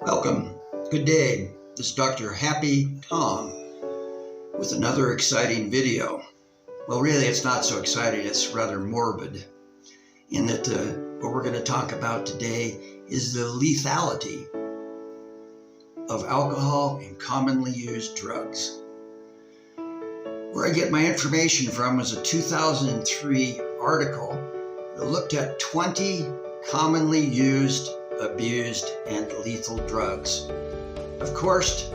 Welcome. Good day. This is Dr. Happy Tom with another exciting video. Well, really, it's not so exciting. It's rather morbid in that what we're going to talk about today is the lethality of alcohol and commonly used drugs. Where I get my information from was a 2003 article that looked at 20 commonly used, abused, and lethal drugs. Of course,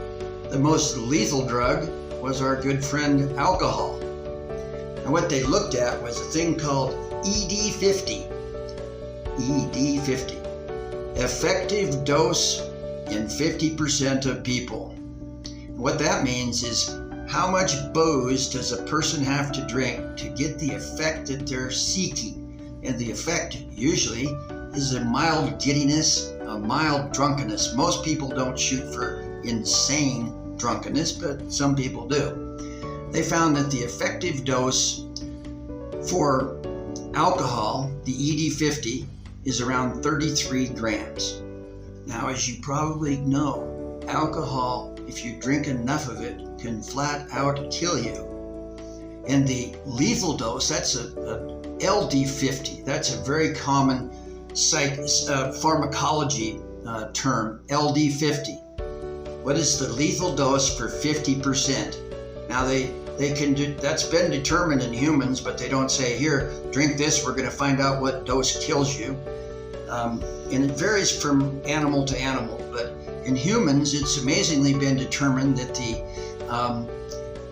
the most lethal drug was our good friend alcohol. And what they looked at was a thing called ED50. ED50. Effective dose in 50% of people. And what that means is how much booze does a person have to drink to get the effect that they're seeking? And the effect usually is a mild giddiness, a mild drunkenness. Most people don't shoot for insane drunkenness, but some people do. They found that the effective dose for alcohol, the ED50, is around 33 grams. Now, as you probably know, alcohol, if you drink enough of it, can flat out kill you. And the lethal dose, that's a LD50. That's a very common pharmacology term, LD50. What is the lethal dose for 50%? Now they can do, that's been determined in humans, but they don't say, here, drink this, we're going to find out what dose kills you. And it varies from animal to animal, but in humans, it's amazingly been determined that the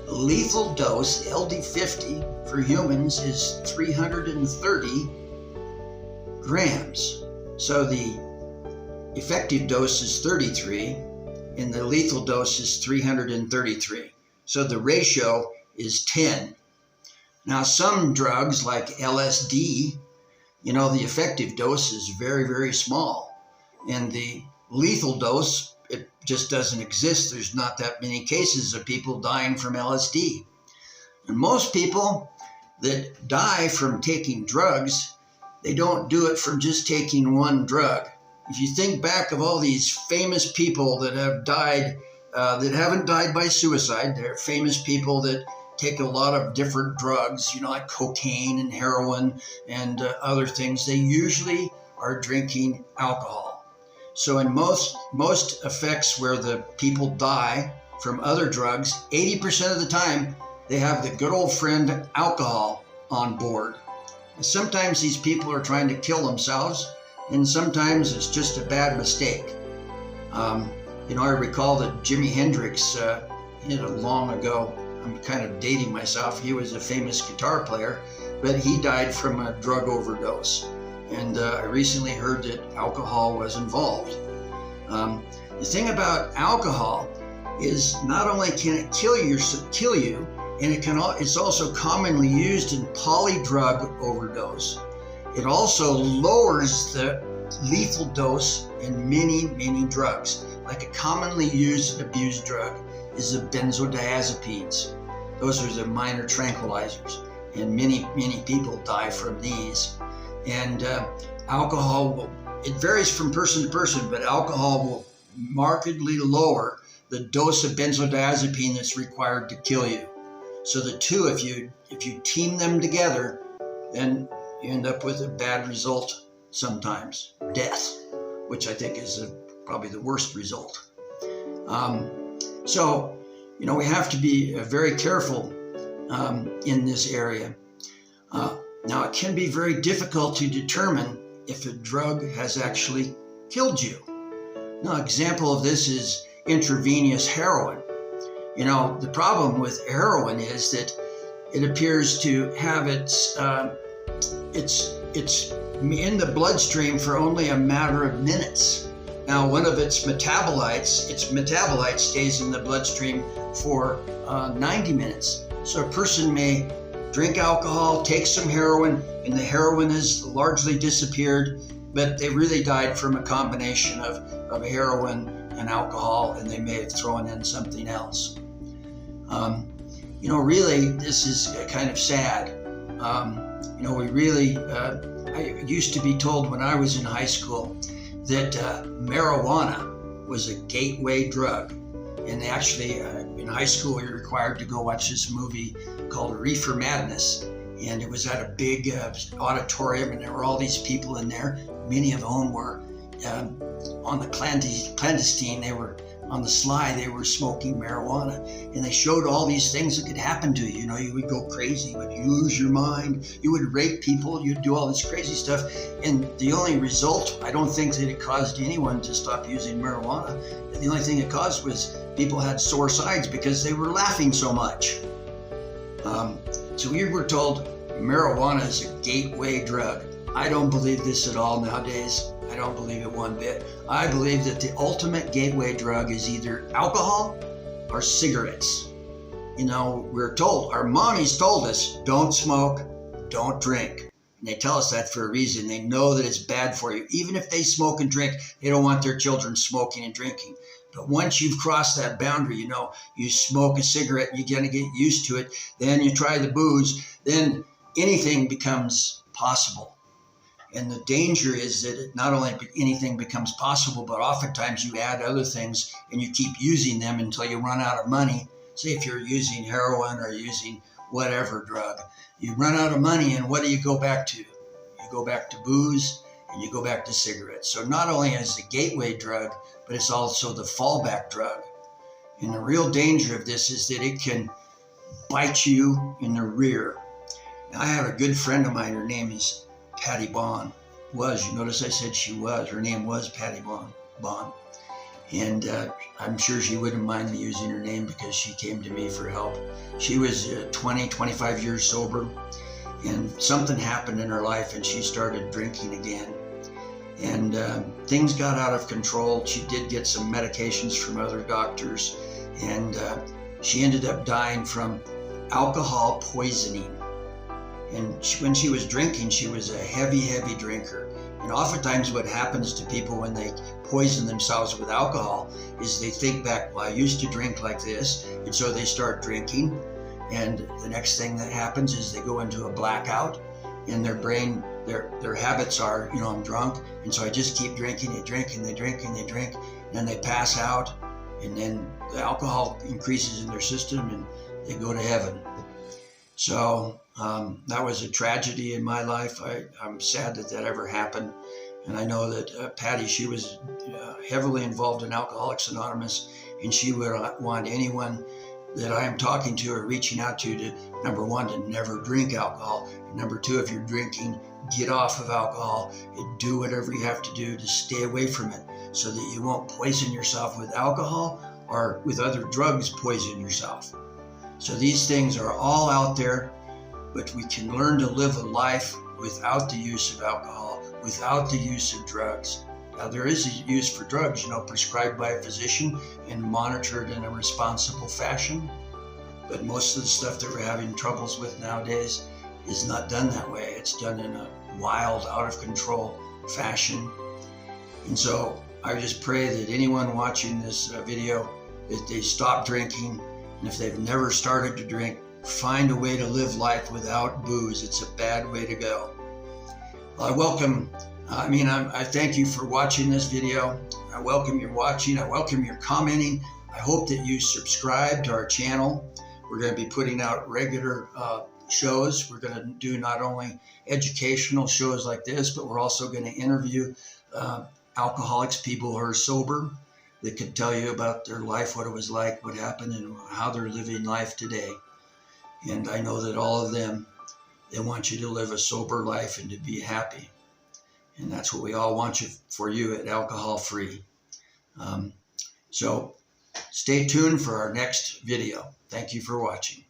lethal dose, LD50, for humans is 330 grams. So the effective dose is 33 and the lethal dose is 333. So the ratio is 10. Now some drugs like LSD, the effective dose is very, very small. And the lethal dose, it just doesn't exist. There's not that many cases of people dying from LSD. And most people that die from taking drugs, they don't do it from just taking one drug. If you think back of all these famous people that have died, that haven't died by suicide, they're famous people that take a lot of different drugs, like cocaine and heroin and other things. They usually are drinking alcohol. So in most effects where the people die from other drugs, 80% of the time, they have the good old friend alcohol on board. And sometimes these people are trying to kill themselves, and sometimes it's just a bad mistake. I recall that Jimi Hendrix, long ago, I'm kind of dating myself, he was a famous guitar player, but he died from a drug overdose. And I recently heard that alcohol was involved. The thing about alcohol is not only can it kill you, and it's also commonly used in polydrug overdose. It also lowers the lethal dose in many, many drugs. Like a commonly used and abused drug is the benzodiazepines. Those are the minor tranquilizers, and many, many people die from these. And alcohol it varies from person to person, but alcohol will markedly lower the dose of benzodiazepine that's required to kill you. So the two, if you team them together, then you end up with a bad result sometimes, death, which I think is probably the worst result. So, we have to be very careful in this area. Now, it can be very difficult to determine if a drug has actually killed you. Now, an example of this is intravenous heroin. The problem with heroin is that it appears to have it's in the bloodstream for only a matter of minutes. Now, one of its metabolite stays in the bloodstream for 90 minutes. So a person may drink alcohol, take some heroin, and the heroin has largely disappeared, but they really died from a combination of heroin and alcohol, and they may have thrown in something else. Really, this is kind of sad. I used to be told when I was in high school that marijuana was a gateway drug. And actually, in high school, you're required to go watch this movie called Reefer Madness. And it was at a big auditorium, and there were all these people in there. Many of whom were on the clandestine. They were on the sly. They were smoking marijuana, and they showed all these things that could happen to you. You know, you would go crazy, you would lose your mind, you would rape people, you'd do all this crazy stuff. And the only result, I don't think that it caused anyone to stop using marijuana. The only thing it caused was people had sore sides because they were laughing so much. So we were told marijuana is a gateway drug. I don't believe this at all nowadays. I don't believe it one bit. I believe that the ultimate gateway drug is either alcohol or cigarettes. You know, we're told, our mommies told us, don't smoke, don't drink. And they tell us that for a reason. They know that it's bad for you. Even if they smoke and drink, they don't want their children smoking and drinking. But once you've crossed that boundary, you know, you smoke a cigarette, you're going to get used to it. Then you try the booze, then anything becomes possible. And the danger is that not only anything becomes possible, but oftentimes you add other things and you keep using them until you run out of money. Say if you're using heroin or using whatever drug, you run out of money, and what do you go back to? You go back to booze and you go back to cigarettes. So not only is it a gateway drug, but it's also the fallback drug. And the real danger of this is that it can bite you in the rear. Now, I have a good friend of mine, her name is Patty Bond. You notice I said she was. Her name was Patty Bond. And I'm sure she wouldn't mind me using her name because she came to me for help. She was 25 years sober, and something happened in her life and she started drinking again. And things got out of control. She did get some medications from other doctors, and she ended up dying from alcohol poisoning. And when she was drinking, she was a heavy drinker. And oftentimes what happens to people when they poison themselves with alcohol is they think back, well, I used to drink like this. And so they start drinking. And the next thing that happens is they go into a blackout, and their brain, their habits are, you know, I'm drunk. And so I just keep drinking, they drink, and they drink, and they drink. And then they pass out, and then the alcohol increases in their system and they go to heaven. So that was a tragedy in my life. I'm sad that ever happened. And I know that Patty, she was heavily involved in Alcoholics Anonymous, and she would want anyone that I am talking to or reaching out to, number one, to never drink alcohol. And number two, if you're drinking, get off of alcohol and do whatever you have to do to stay away from it so that you won't poison yourself with alcohol or with other drugs poison yourself. So these things are all out there, but we can learn to live a life without the use of alcohol, without the use of drugs. Now, there is a use for drugs, you know, prescribed by a physician and monitored in a responsible fashion. But most of the stuff that we're having troubles with nowadays is not done that way. It's done in a wild, out of control fashion. And so I just pray that anyone watching this video, that they stop drinking. And if they've never started to drink, find a way to live life without booze. It's a bad way to go. Well, I thank you for watching this video. I welcome your watching. I welcome your commenting. I hope that you subscribe to our channel. We're going to be putting out regular shows. We're going to do not only educational shows like this, but we're also going to interview alcoholics, people who are sober, that could tell you about their life, what it was like, what happened, and how they're living life today. And I know that all of them, they want you to live a sober life and to be happy. And that's what we all want for you at Alcohol Free. So stay tuned for our next video. Thank you for watching.